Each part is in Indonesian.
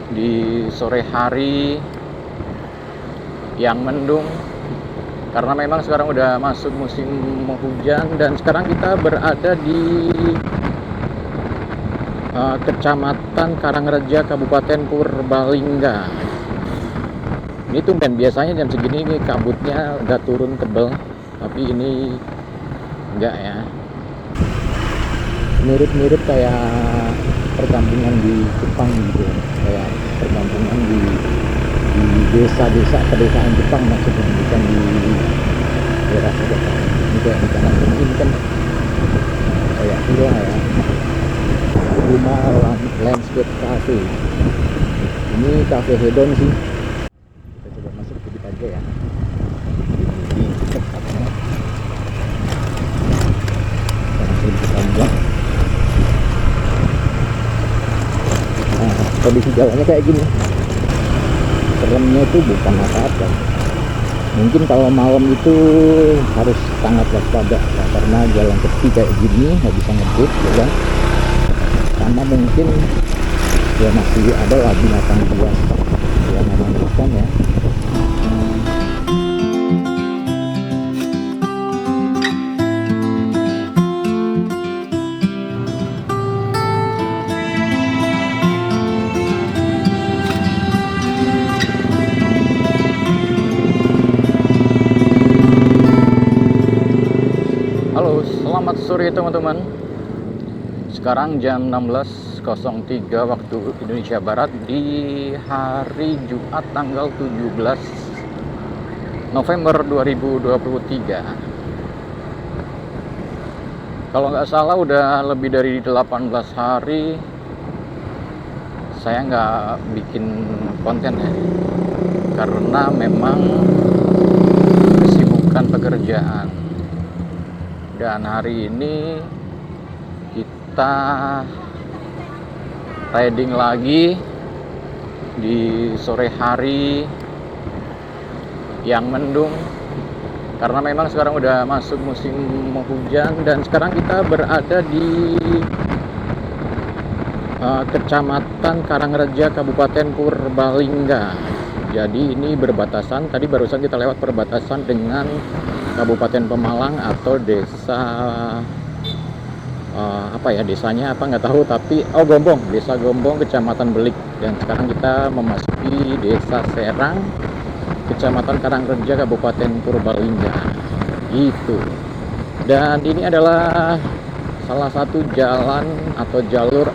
di sore hari yang mendung, karena memang sekarang udah masuk musim hujan. Dan sekarang kita berada di Kecamatan Karangreja, Kabupaten Purbalingga. Ini tumben, biasanya jam segini kabutnya udah turun tebel, tapi ini enggak ya. Mirip-mirip kayak perkampungan di Jepang gitu, kayak perkampungan di desa-desa pedesaan Jepang maksudnya, bukan di daerah pedesaan. Ini kayak di kanan ini kan kayak villa ya, rumah landscape cafe. Ini cafe hedon sih. Kita coba masuk sedikit aja ya. Di tempatnya langsung kita lihat. Nah, kondisi jalannya kayak gini. Seremnya itu bukan apa-apa. Mungkin kalau malam itu harus sangat waspada ya, karena jalan sepi kayak gini nggak bisa ngebut ya kan. Sama mungkin ya masih ada lah binatang buas yang memang bukan ya. Halo, selamat sore teman-teman. Sekarang jam 16.03 waktu Indonesia Barat di hari Jumat tanggal 17 November 2023. Kalau nggak salah udah lebih dari 18 hari saya nggak bikin konten ya, karena memang kesibukan pekerjaan. Dan hari ini kita riding lagi di sore hari yang mendung, karena memang sekarang udah masuk musim hujan. Dan sekarang kita berada di Kecamatan Karangreja, Kabupaten Purbalingga. Jadi ini berbatasan, tadi barusan kita lewat perbatasan dengan Kabupaten Pemalang atau desa apa ya desanya apa nggak tahu, tapi Gombong, desa Gombong, Kecamatan Belik. Dan sekarang kita memasuki desa Serang, Kecamatan Karangreja, Kabupaten Purbalingga itu. Dan ini adalah salah satu jalan atau jalur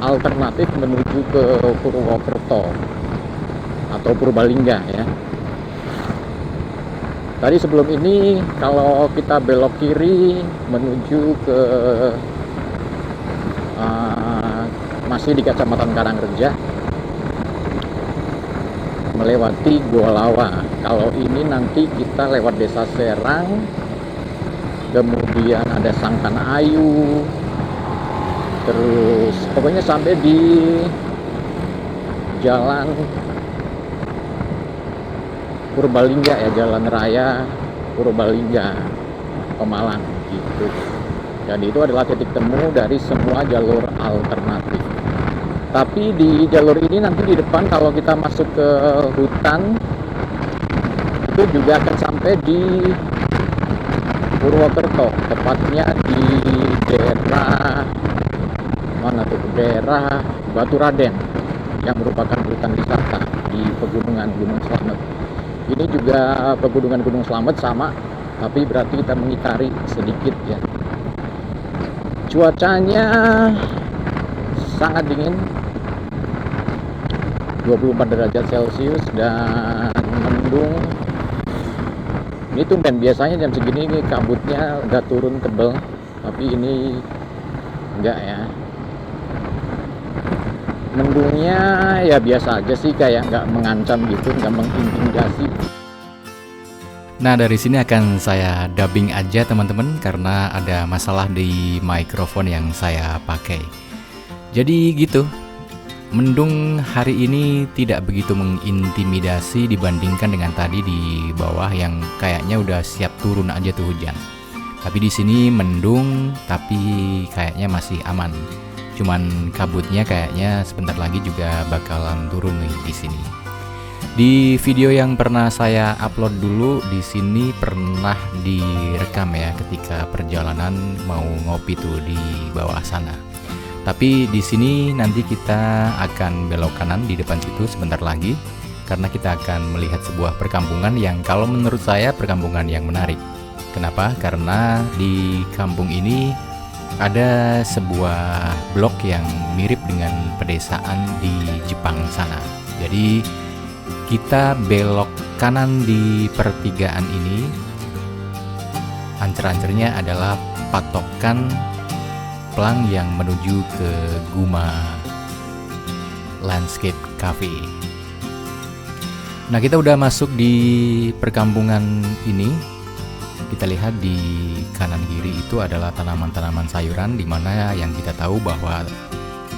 alternatif menuju ke Purwokerto atau Purbalingga ya. Tadi sebelum ini kalau kita belok kiri menuju ke masih di Kecamatan Karangreja, melewati Gua Lawa. Kalau ini nanti kita lewat desa Serang, kemudian ada Sangkan Ayu, terus pokoknya sampai di jalan Purbalingga ya, jalan raya Purbalingga Pemalang gitu. Dan itu adalah titik temu dari semua jalur alternatif. Tapi di jalur ini nanti di depan kalau kita masuk ke hutan itu juga akan sampai di Purwokerto, tepatnya di daerah mana tuh, daerah Baturaden yang merupakan hutan wisata di pegunungan Gunung Slamet. Ini juga pegunungan Gunung Slamet sama, tapi berarti kita mengitari sedikit ya. Cuacanya sangat dingin, 24 derajat Celcius dan mendung. Ini tumben, biasanya jam segini kabutnya udah turun tebel, tapi ini enggak ya. Mendungnya ya biasa aja sih, kayak nggak mengancam gitu, nggak mengintimidasi. Nah, dari sini akan saya dubbing aja teman-teman, karena ada masalah di mikrofon yang saya pakai. Jadi gitu, mendung hari ini tidak begitu mengintimidasi dibandingkan dengan tadi di bawah yang kayaknya udah siap turun aja tuh hujan. Tapi di sini mendung tapi kayaknya masih aman. Cuman kabutnya kayaknya sebentar lagi juga bakalan turun nih di sini. Di video yang pernah saya upload dulu di sini pernah direkam ya ketika perjalanan mau ngopi tuh di bawah sana. Tapi di sini nanti kita akan belok kanan di depan situ sebentar lagi karena kita akan melihat sebuah perkampungan yang kalau menurut saya perkampungan yang menarik. Kenapa? Karena di kampung ini ada sebuah blok yang mirip dengan pedesaan di Jepang sana. Jadi kita belok kanan di pertigaan ini. Ancer-ancernya adalah patokan plang yang menuju ke Guma Landscape Cafe. Nah, kita udah masuk di perkampungan ini. Kita lihat di kanan kiri itu adalah tanaman-tanaman sayuran, di mana yang kita tahu bahwa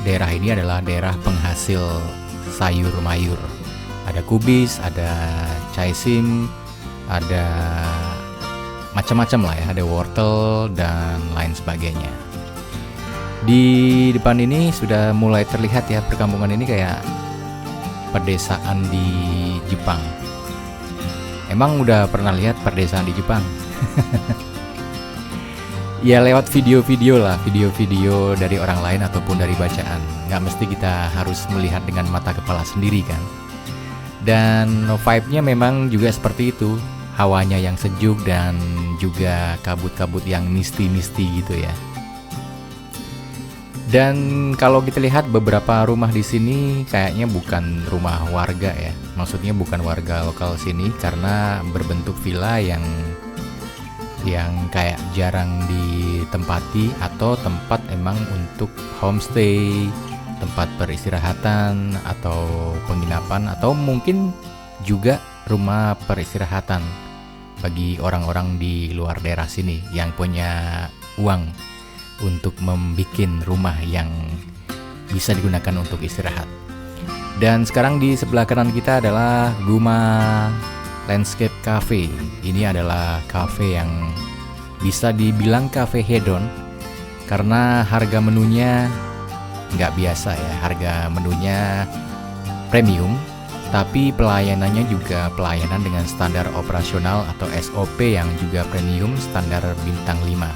daerah ini adalah daerah penghasil sayur mayur. Ada kubis, ada caisim, ada macam-macam lah ya, ada wortel dan lain sebagainya. Di depan ini sudah mulai terlihat ya perkampungan ini kayak pedesaan di Jepang. Emang udah pernah lihat pedesaan di Jepang? Ya lewat video-video lah, video-video dari orang lain ataupun dari bacaan. Nggak mesti kita harus melihat dengan mata kepala sendiri kan. Dan vibe-nya memang juga seperti itu. Hawanya yang sejuk dan juga kabut-kabut yang misty-misty gitu ya. Dan kalau kita lihat beberapa rumah di sini kayaknya bukan rumah warga ya. Maksudnya bukan warga lokal sini karena berbentuk villa yang kayak jarang ditempati atau tempat emang untuk homestay, tempat peristirahatan atau penginapan atau mungkin juga rumah peristirahatan bagi orang-orang di luar daerah sini yang punya uang untuk membuat rumah yang bisa digunakan untuk istirahat. Dan sekarang di sebelah kanan kita adalah Guma Landscape Cafe. Ini adalah cafe yang bisa dibilang cafe hedon karena harga menunya nggak biasa ya. Harga menunya premium, tapi pelayanannya juga pelayanan dengan standar operasional atau SOP yang juga premium standar bintang 5.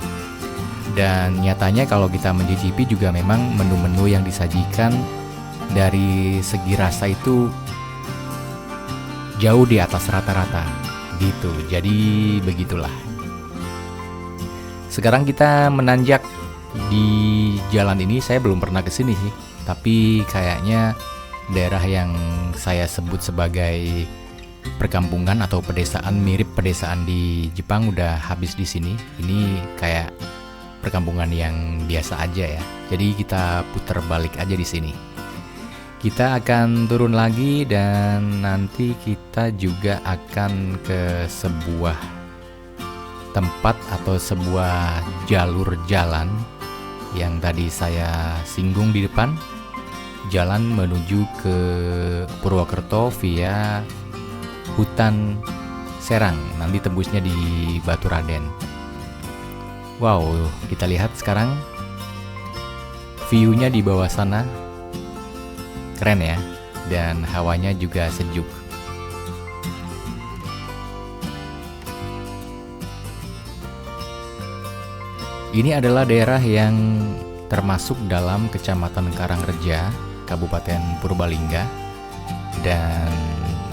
Dan nyatanya kalau kita mencicipi juga memang menu-menu yang disajikan dari segi rasa itu jauh di atas rata-rata gitu. Jadi begitulah. Sekarang kita menanjak di jalan ini. Saya belum pernah ke sini sih, tapi kayaknya daerah yang saya sebut sebagai perkampungan atau pedesaan mirip pedesaan di Jepang udah habis di sini. Ini kayak perkampungan yang biasa aja ya. Jadi kita putar balik aja di sini. Kita akan turun lagi dan nanti kita juga akan ke sebuah tempat atau sebuah jalur jalan yang tadi saya singgung di depan. Jalan menuju ke Purwokerto via hutan Serang. Nanti tembusnya di Baturaden. Wow, kita lihat sekarang view-nya di bawah sana. Keren ya, dan hawanya juga sejuk. Ini adalah daerah yang termasuk dalam Kecamatan Karangreja, Kabupaten Purbalingga, dan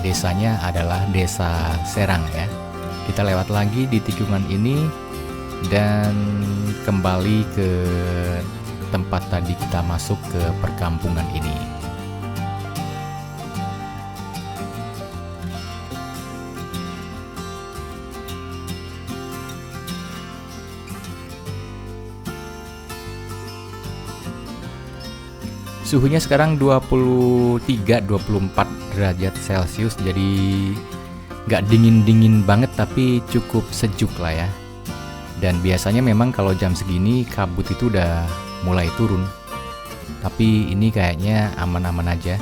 desanya adalah Desa Serang ya. Kita lewat lagi di tikungan ini dan kembali ke tempat tadi kita masuk ke perkampungan ini. Suhunya sekarang 23-24 derajat Celcius, jadi nggak dingin-dingin banget tapi cukup sejuk lah ya. Dan biasanya memang kalau jam segini kabut itu udah mulai turun, tapi ini kayaknya aman-aman aja.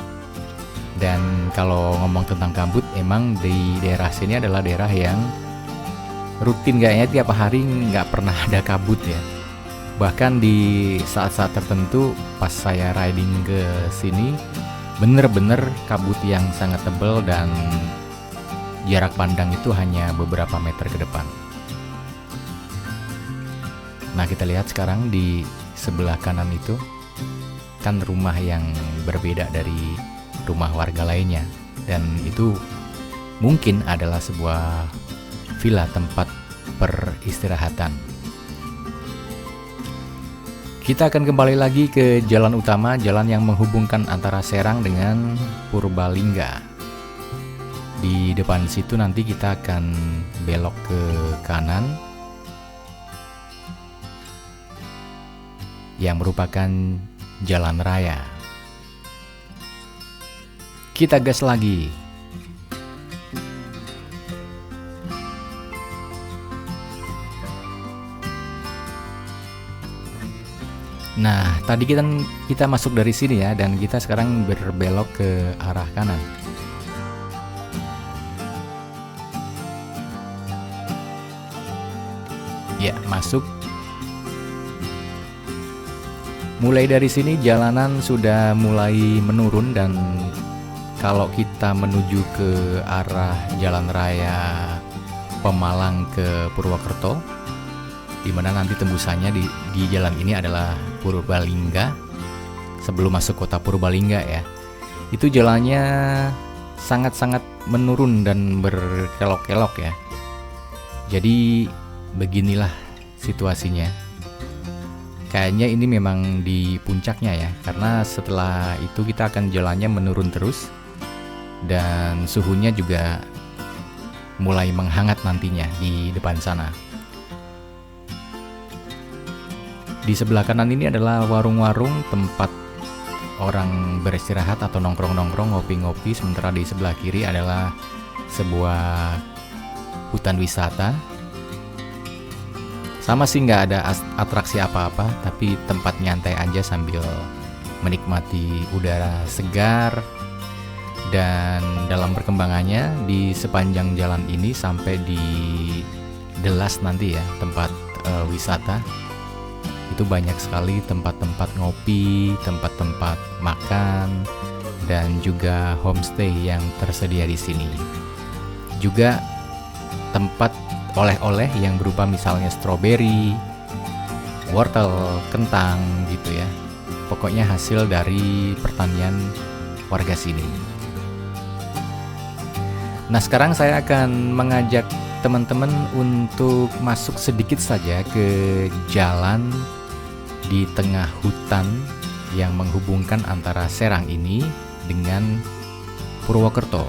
Dan kalau ngomong tentang kabut, emang di daerah sini adalah daerah yang rutin kayaknya tiap hari nggak pernah ada kabut ya. Bahkan di saat-saat tertentu pas saya riding ke sini, bener-bener kabut yang sangat tebal dan jarak pandang itu hanya beberapa meter ke depan. Nah, kita lihat sekarang di sebelah kanan itu kan rumah yang berbeda dari rumah warga lainnya, dan itu mungkin adalah sebuah villa tempat peristirahatan. Kita akan kembali lagi ke jalan utama, jalan yang menghubungkan antara Serang dengan Purbalingga. Di depan situ nanti kita akan belok ke kanan, yang merupakan jalan raya. Kita gas lagi. Nah, tadi kita masuk dari sini ya, dan kita sekarang berbelok ke arah kanan. Ya, masuk. Mulai dari sini jalanan sudah mulai menurun, dan kalau kita menuju ke arah jalan raya Pemalang ke Purwokerto, di mana nanti tembusannya di jalan ini adalah Purbalingga. Sebelum masuk kota Purbalingga ya, itu jalannya sangat-sangat menurun dan berkelok-kelok ya. Jadi beginilah situasinya. Kayaknya ini memang di puncaknya ya, karena setelah itu kita akan jalannya menurun terus, dan suhunya juga mulai menghangat nantinya di depan sana. Di sebelah kanan ini adalah warung-warung tempat orang beristirahat atau nongkrong-nongkrong, ngopi-ngopi. Sementara di sebelah kiri adalah sebuah hutan wisata. Sama sih, nggak ada atraksi apa-apa, tapi tempat nyantai aja sambil menikmati udara segar. Dan dalam perkembangannya di sepanjang jalan ini sampai di Delas nanti ya, tempat wisata. Itu banyak sekali tempat-tempat ngopi, tempat-tempat makan, dan juga homestay yang tersedia di sini. Juga tempat oleh-oleh yang berupa misalnya stroberi, wortel, kentang gitu ya. Pokoknya hasil dari pertanian warga sini. Nah, sekarang saya akan mengajak teman-teman untuk masuk sedikit saja ke jalan di tengah hutan yang menghubungkan antara Serang ini dengan Purwokerto.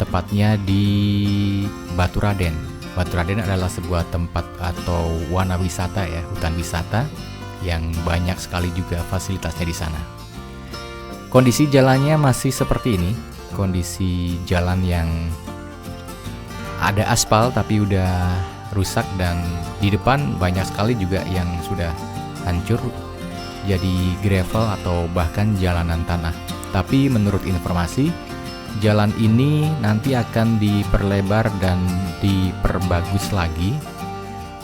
Tepatnya di Baturaden. Baturaden adalah sebuah tempat atau wana wisata ya, hutan wisata yang banyak sekali juga fasilitasnya di sana. Kondisi jalannya masih seperti ini, kondisi jalan yang ada aspal tapi udah rusak, dan di depan banyak sekali juga yang sudah hancur jadi gravel atau bahkan jalanan tanah. Tapi menurut informasi, jalan ini nanti akan diperlebar dan diperbagus lagi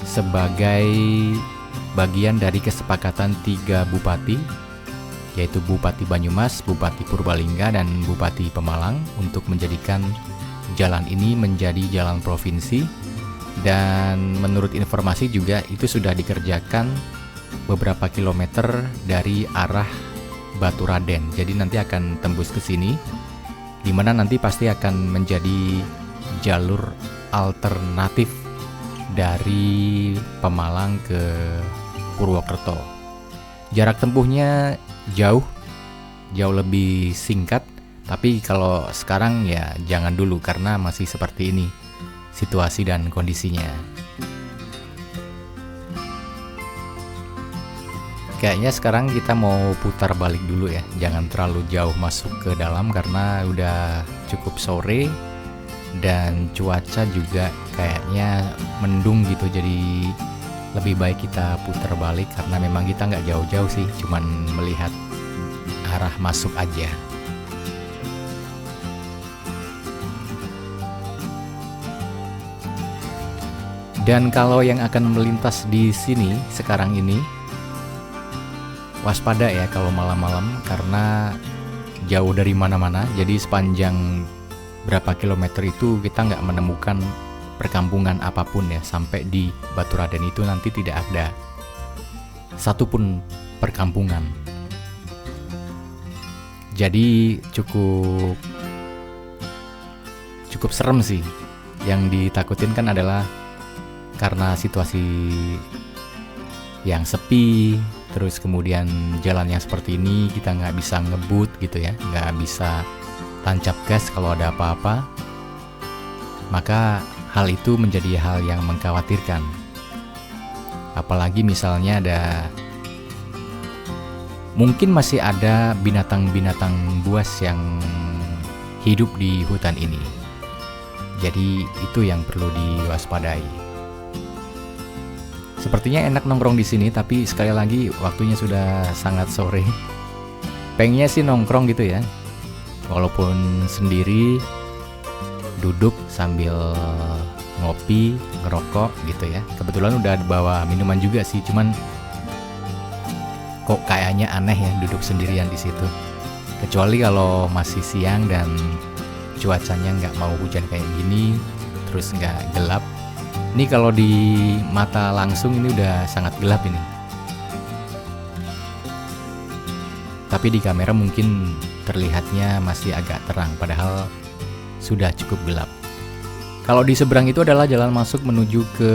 sebagai bagian dari kesepakatan 3 bupati, yaitu Bupati Banyumas, Bupati Purbalingga, dan Bupati Pemalang, untuk menjadikan jalan ini menjadi jalan provinsi. Dan menurut informasi juga itu sudah dikerjakan beberapa kilometer dari arah Baturaden. Jadi nanti akan tembus ke sini, di mana nanti pasti akan menjadi jalur alternatif dari Pemalang ke Purwokerto. Jarak tempuhnya jauh lebih singkat, tapi kalau sekarang ya jangan dulu karena masih seperti ini situasi dan kondisinya. Kayaknya sekarang kita mau putar balik dulu ya, jangan terlalu jauh masuk ke dalam karena udah cukup sore dan cuaca juga kayaknya mendung gitu. Jadi lebih baik kita putar balik karena memang kita nggak jauh-jauh sih, cuman melihat arah masuk aja. Dan kalau yang akan melintas di sini sekarang ini, waspada ya kalau malam-malam karena jauh dari mana-mana. Jadi sepanjang berapa kilometer itu kita nggak menemukan perkampungan apapun ya. Sampai di Baturaden itu nanti tidak ada satupun perkampungan. Jadi cukup serem sih. Yang ditakutin kan adalah karena situasi yang sepi, terus kemudian jalan yang seperti ini kita nggak bisa ngebut gitu ya, nggak bisa tancap gas kalau ada apa-apa. Maka hal itu menjadi hal yang mengkhawatirkan. Apalagi misalnya mungkin masih ada binatang-binatang buas yang hidup di hutan ini. Jadi itu yang perlu diwaspadai. Sepertinya enak nongkrong di sini, tapi sekali lagi waktunya sudah sangat sore. Pengennya sih nongkrong gitu ya, walaupun sendiri, duduk sambil ngopi, ngerokok gitu ya. Kebetulan udah bawa minuman juga sih, cuman kok kayaknya aneh ya duduk sendirian di situ. Kecuali kalau masih siang dan cuacanya nggak mau hujan kayak gini, terus nggak gelap. Ini kalau di mata langsung ini udah sangat gelap ini. Tapi di kamera mungkin terlihatnya masih agak terang, padahal sudah cukup gelap. Kalau di seberang itu adalah jalan masuk menuju ke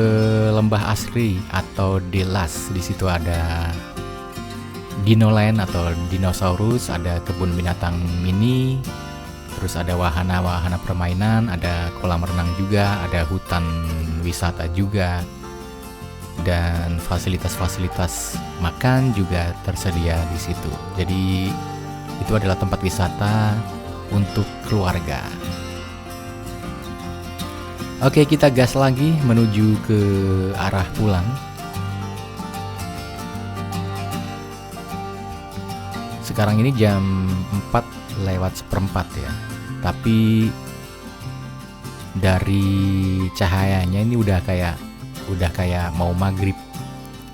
Lembah Asri atau Delas. Di situ ada Dinoland atau dinosaurus, ada kebun binatang mini, terus ada wahana-wahana permainan, ada kolam renang juga, ada hutan wisata juga, dan fasilitas-fasilitas makan juga tersedia di situ. Jadi itu adalah tempat wisata untuk keluarga. Oke, kita gas lagi menuju ke arah pulang. Sekarang ini jam 4:04 ya. Tapi dari cahayanya ini udah kayak mau maghrib,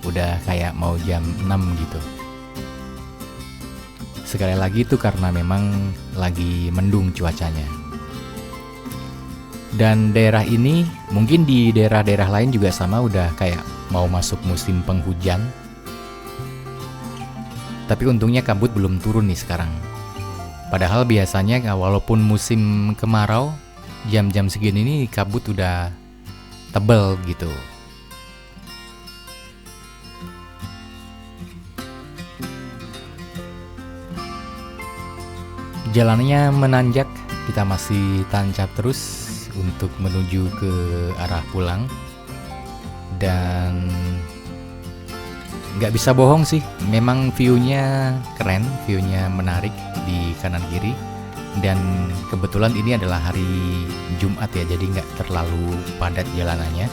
udah kayak mau jam 6 gitu. Sekali lagi itu karena memang lagi mendung cuacanya. Dan daerah ini mungkin di daerah-daerah lain juga sama, udah kayak mau masuk musim penghujan. Tapi untungnya kabut belum turun nih sekarang. Padahal biasanya walaupun musim kemarau, jam-jam segini nih kabut udah tebel gitu. Jalannya menanjak, kita masih tancap terus untuk menuju ke arah pulang. Dan nggak bisa bohong sih, memang view-nya keren, view-nya menarik di kanan kiri. Dan kebetulan ini adalah hari Jumat ya, jadi nggak terlalu padat jalanannya.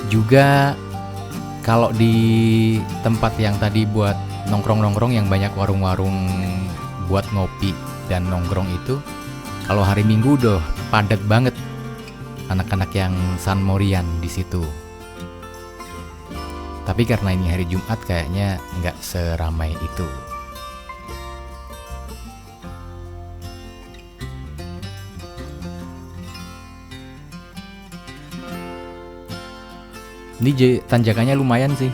Juga kalau di tempat yang tadi buat nongkrong-nongkrong yang banyak warung-warung buat ngopi dan nongkrong itu, kalau hari Minggu udah padat banget anak-anak yang San Morian di situ. Tapi karena ini hari Jumat kayaknya nggak seramai itu. Ini tanjakannya lumayan sih.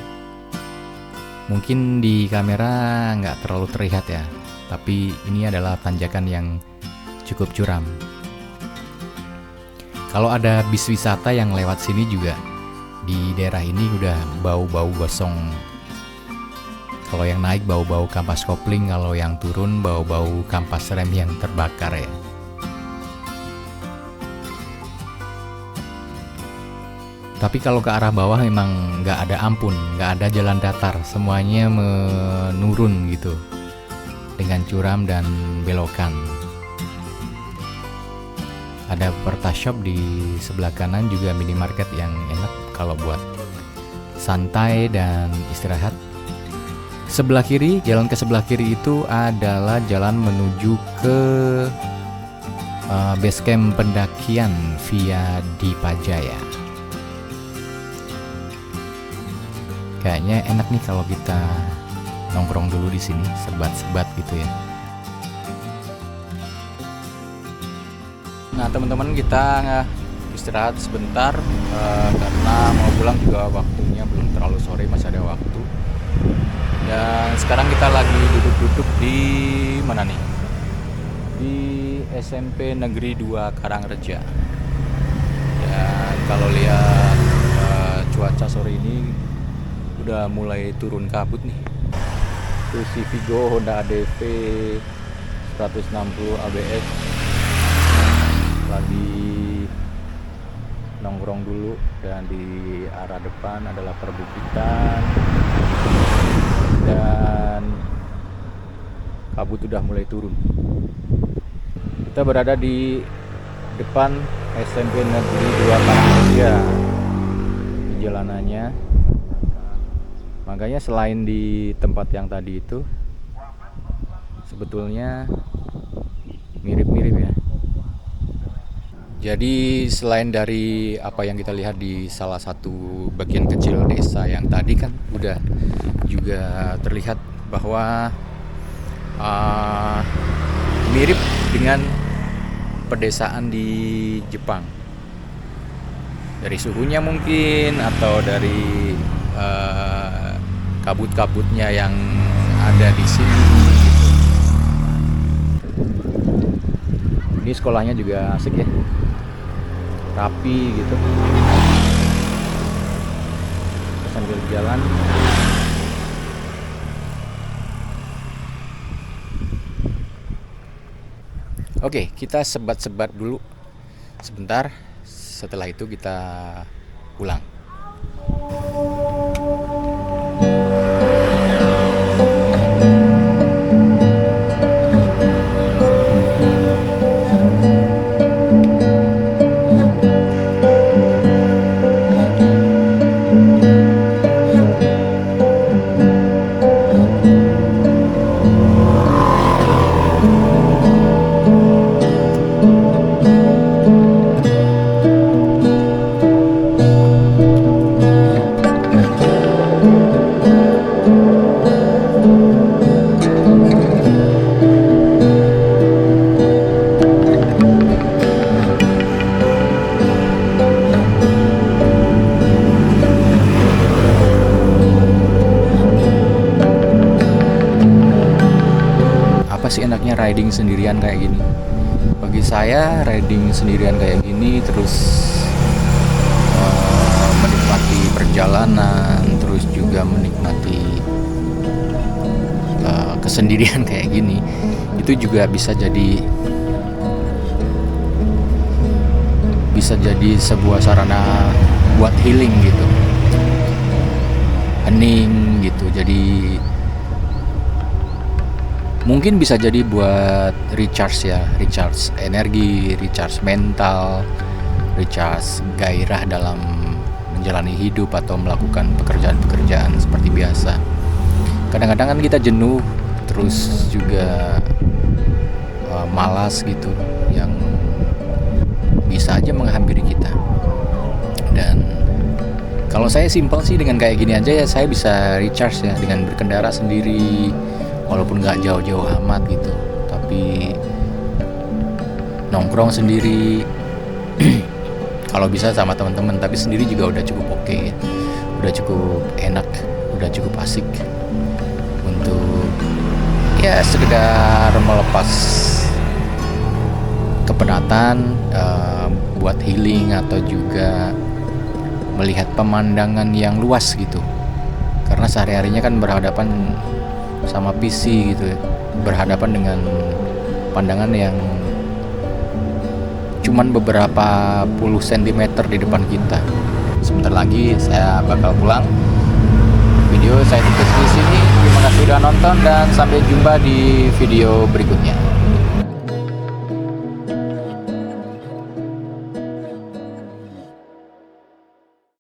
Mungkin di kamera nggak terlalu terlihat ya, tapi ini adalah tanjakan yang cukup curam. Kalau ada bis wisata yang lewat sini juga, di daerah ini udah bau-bau gosong. Kalau yang naik bau-bau kampas kopling, kalau yang turun bau-bau kampas rem yang terbakar ya. Tapi kalau ke arah bawah memang nggak ada ampun, nggak ada jalan datar, semuanya menurun gitu, dengan curam dan belokan. Ada Pertashop di sebelah kanan, juga minimarket yang enak kalau buat santai dan istirahat. Sebelah kiri, jalan ke sebelah kiri itu adalah jalan menuju ke base camp pendakian via Dipajaya. Kayaknya enak nih kalau kita nongkrong dulu di sini, sebat-sebat gitu ya. Nah teman-teman, kita istirahat sebentar karena mau pulang juga waktunya belum terlalu sore, masih ada waktu. Dan sekarang kita lagi duduk-duduk di mana nih? Di SMP Negeri 2 Karangreja. Dan kalau lihat cuaca sore ini udah mulai turun kabut nih. Itu si Vigo Honda ADV 160 ABS lagi nongkrong dulu, dan di arah depan adalah perbukitan dan kabut udah mulai turun. Kita berada di depan SMP Negeri 2 Karangreja di jalanannya. Makanya selain di tempat yang tadi itu sebetulnya mirip-mirip ya. Jadi selain dari apa yang kita lihat di salah satu bagian kecil desa yang tadi kan udah juga terlihat bahwa mirip dengan pedesaan di Jepang. Dari suhunya mungkin, atau dari kabut-kabutnya yang ada di sini. Ini sekolahnya juga asik ya, rapi gitu. Sambil jalan oke, kita sebat-sebat dulu sebentar. Setelah itu kita pulang. Sih enaknya riding sendirian kayak gini. Bagi saya riding sendirian kayak gini, terus menikmati perjalanan, terus juga menikmati kesendirian kayak gini, itu juga bisa jadi sebuah sarana buat healing gitu, hening gitu. Jadi mungkin bisa jadi buat recharge ya, recharge energi, recharge mental, recharge gairah dalam menjalani hidup atau melakukan pekerjaan-pekerjaan seperti biasa. Kadang-kadang kan kita jenuh, terus juga malas gitu, yang bisa aja menghampiri kita. Dan kalau saya simpel sih, dengan kayak gini aja ya saya bisa recharge ya, dengan berkendara sendiri. Walaupun nggak jauh-jauh amat gitu, tapi nongkrong sendiri. Kalau bisa sama teman-teman, tapi sendiri juga udah cukup oke, udah cukup enak, udah cukup asik untuk ya sekedar melepas kepenatan, buat healing, atau juga melihat pemandangan yang luas gitu. Karena sehari-harinya kan berhadapan sama PC gitu ya, berhadapan dengan pandangan yang cuman beberapa puluh sentimeter di depan kita. Sebentar lagi saya bakal pulang. Video saya tutup di sini. Terima kasih sudah nonton dan sampai jumpa di video berikutnya.